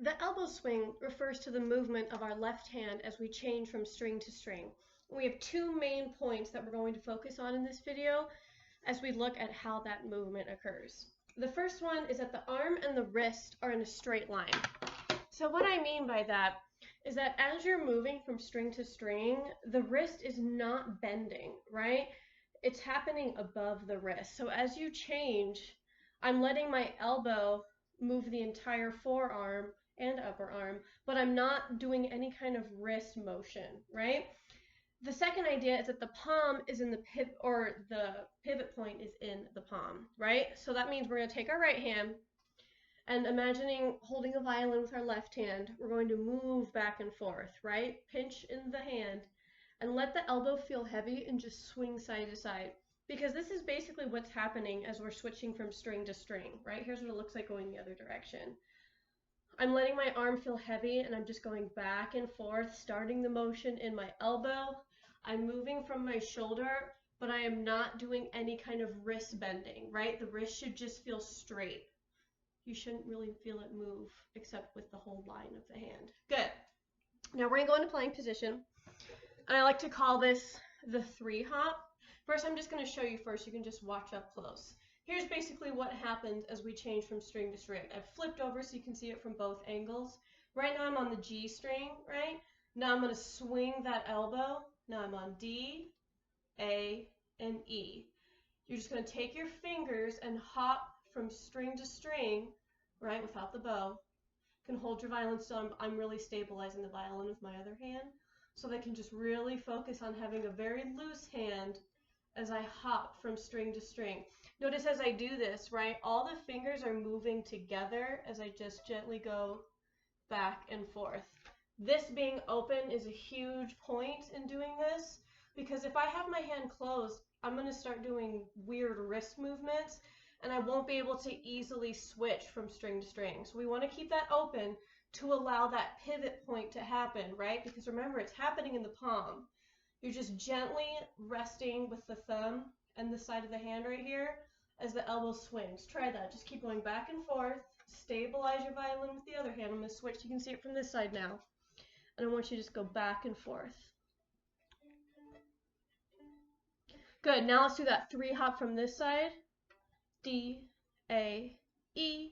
The elbow swing refers to the movement of our left hand as we change from string to string. We have two main points that we're going to focus on in this video as we look at how that movement occurs. The first one is that the arm and the wrist are in a straight line. So what I mean by that is that as you're moving from string to string, the wrist is not bending, right? It's happening above the wrist. So as you change, I'm letting my elbow move the entire forearm and upper arm, but I'm not doing any kind of wrist motion, right? The second idea is that the palm is in the pivot, or the pivot point is in the palm, right? So that means we're going to take our right hand and imagining holding a violin with our left hand, we're going to move back and forth, right? Pinch in the hand and let the elbow feel heavy and just swing side to side. Because this is basically what's happening as we're switching from string to string, right? Here's what it looks like going the other direction. I'm letting my arm feel heavy and I'm just going back and forth, starting the motion in my elbow. I'm moving from my shoulder, but I am not doing any kind of wrist bending, right? The wrist should just feel straight. You shouldn't really feel it move except with the whole line of the hand. Good. Now we're going to go into playing position. And I like to call this the 3-hop. First, I'm just going to show you first. You can just watch up close. Here's basically what happens as we change from string to string. I've flipped over so you can see it from both angles. Right now I'm on the G string, right? Now I'm going to swing that elbow. Now I'm on D, A, and E. You're just going to take your fingers and hop from string to string, right, without the bow. You can hold your violin still. I'm really stabilizing the violin with my other hand so that I can just really focus on having a very loose hand as I hop from string to string. Notice as I do this, right, all the fingers are moving together as I just gently go back and forth. This being open is a huge point in doing this because if I have my hand closed, I'm going to start doing weird wrist movements and I won't be able to easily switch from string to string. So we want to keep that open to allow that pivot point to happen, right? Because remember, it's happening in the palm. You're just gently resting with the thumb and the side of the hand right here as the elbow swings. Try that. Just keep going back and forth. Stabilize your violin with the other hand. I'm going to switch. You can see it from this side now. And I want you to just go back and forth. Good. Now let's do that 3-hop from this side. D, A, E,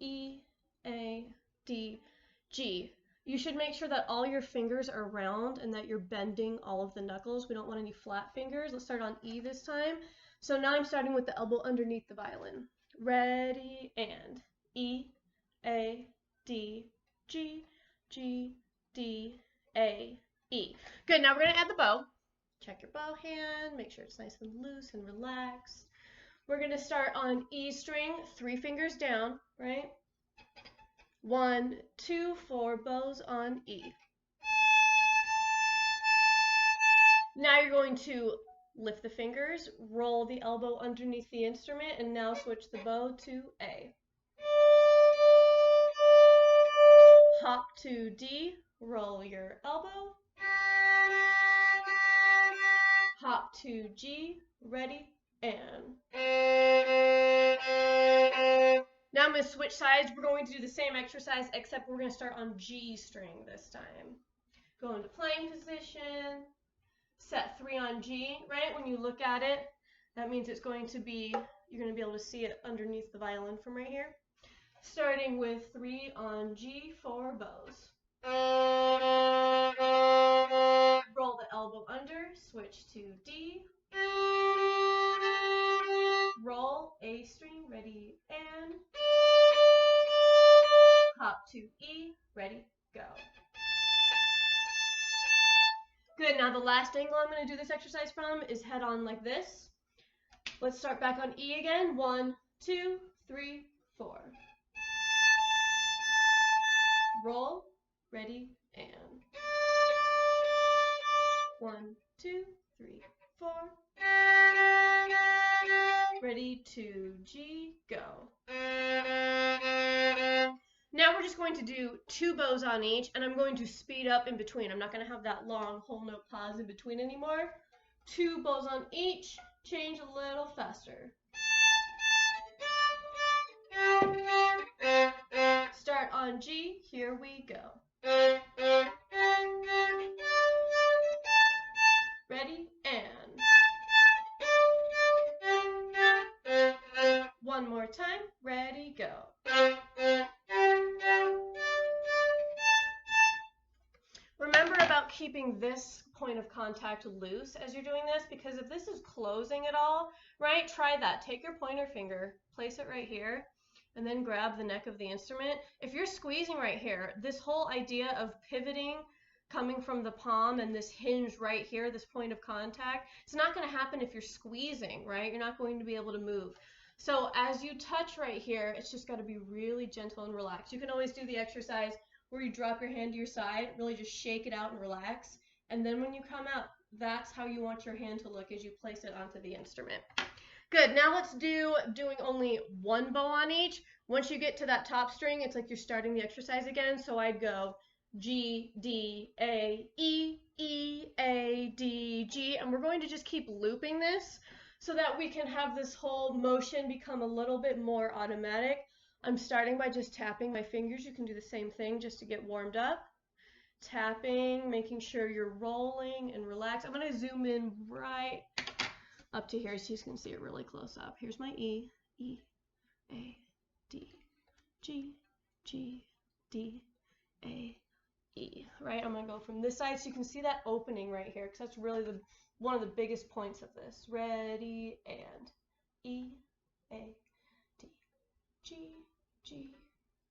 E, A, D, G. You should make sure that all your fingers are round and that you're bending all of the knuckles. We don't want any flat fingers. Let's start on E this time. So now I'm starting with the elbow underneath the violin. Ready, and E, A, D, G, G, D, A, E. Good, now we're going to add the bow. Check your bow hand, make sure it's nice and loose and relaxed. We're going to start on E string, 3 fingers down, right? 1, 2, 4 bows on E. Now you're going to lift the fingers, roll the elbow underneath the instrument, and now switch the bow to A. Hop to D, roll your elbow. Hop to G, ready, and. Now I'm going to switch sides. We're going to do the same exercise, except we're going to start on G string this time. Go into playing position, set 3 on G, right? When you look at it, that means it's going to be, you're going to be able to see it underneath the violin from right here. Starting with 3 on G, 4 bows. Roll the elbow under, switch to D. Roll A string, ready, and. Hop to E, ready, go. Good, now the last angle I'm going to do this exercise from is head on like this. Let's start back on E again. 1, 2, 3, 4. Roll, ready, and. 1, 2, 3, 4. Ready to G, go. Now we're just going to do 2 bows on each, and I'm going to speed up in between. I'm not going to have that long whole note pause in between anymore. 2 bows on each, change a little faster. Start Start on G. Here we go. Ready? And. One more time. Ready, go. Remember about keeping this point of contact loose as you're doing this, because if this is closing at all, right, try that. Take your pointer finger, place it right here, and then grab the neck of the instrument. If you're squeezing right here, this whole idea of pivoting coming from the palm and this hinge right here, this point of contact, it's not going to happen if you're squeezing, right? You're not going to be able to move. So as you touch right here, it's just got to be really gentle and relaxed. You can always do the exercise where you drop your hand to your side, really just shake it out and relax. And then when you come out, that's how you want your hand to look as you place it onto the instrument. Good, now let's doing only one bow on each. Once you get to that top string, it's like you're starting the exercise again. So I'd go G, D, A, E, E, A, D, G. And we're going to just keep looping this so that we can have this whole motion become a little bit more automatic. I'm starting by just tapping my fingers. You can do the same thing just to get warmed up. Tapping, making sure you're rolling and relaxed. I'm going to zoom in right up to here so you can see it really close up. Here's my E, E, A, D, G, G, D, A, E. Right? I'm going to go from this side so you can see that opening right here, because that's really one of the biggest points of this. Ready, and E, A, D, G, G,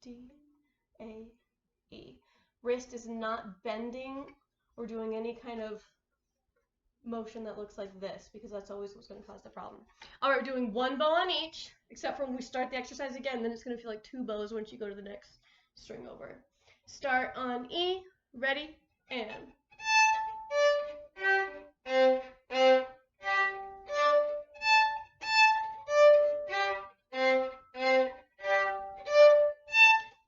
D, A, E. Wrist is not bending or doing any kind of motion that looks like this, because that's always what's going to cause the problem. All right, we're doing one bow on each, except for when we start the exercise again, then it's going to feel like two bows once you go to the next string over. Start on E, ready, and.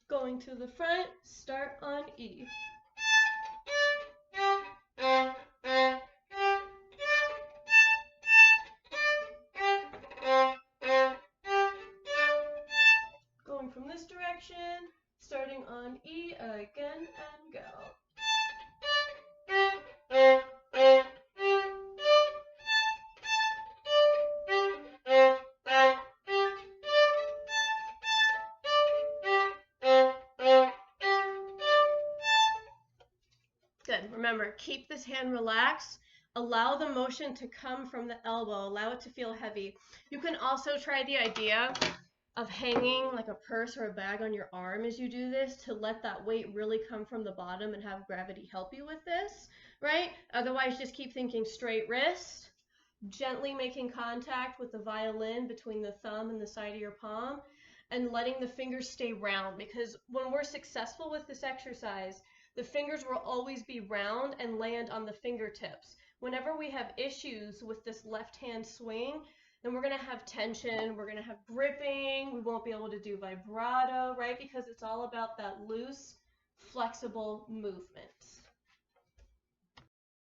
Going to the front, start on E. Going from this direction, starting on E again, and go. Good. Remember, keep this hand relaxed. Allow the motion to come from the elbow. Allow it to feel heavy. You can also try the idea of hanging like a purse or a bag on your arm as you do this to let that weight really come from the bottom and have gravity help you with this, right? Otherwise, just keep thinking straight wrist, gently making contact with the violin between the thumb and the side of your palm, and letting the fingers stay round, because when we're successful with this exercise, the fingers will always be round and land on the fingertips. Whenever we have issues with this left hand swing, then we're going to have tension, we're going to have gripping, we won't be able to do vibrato, right? Because it's all about that loose, flexible movement.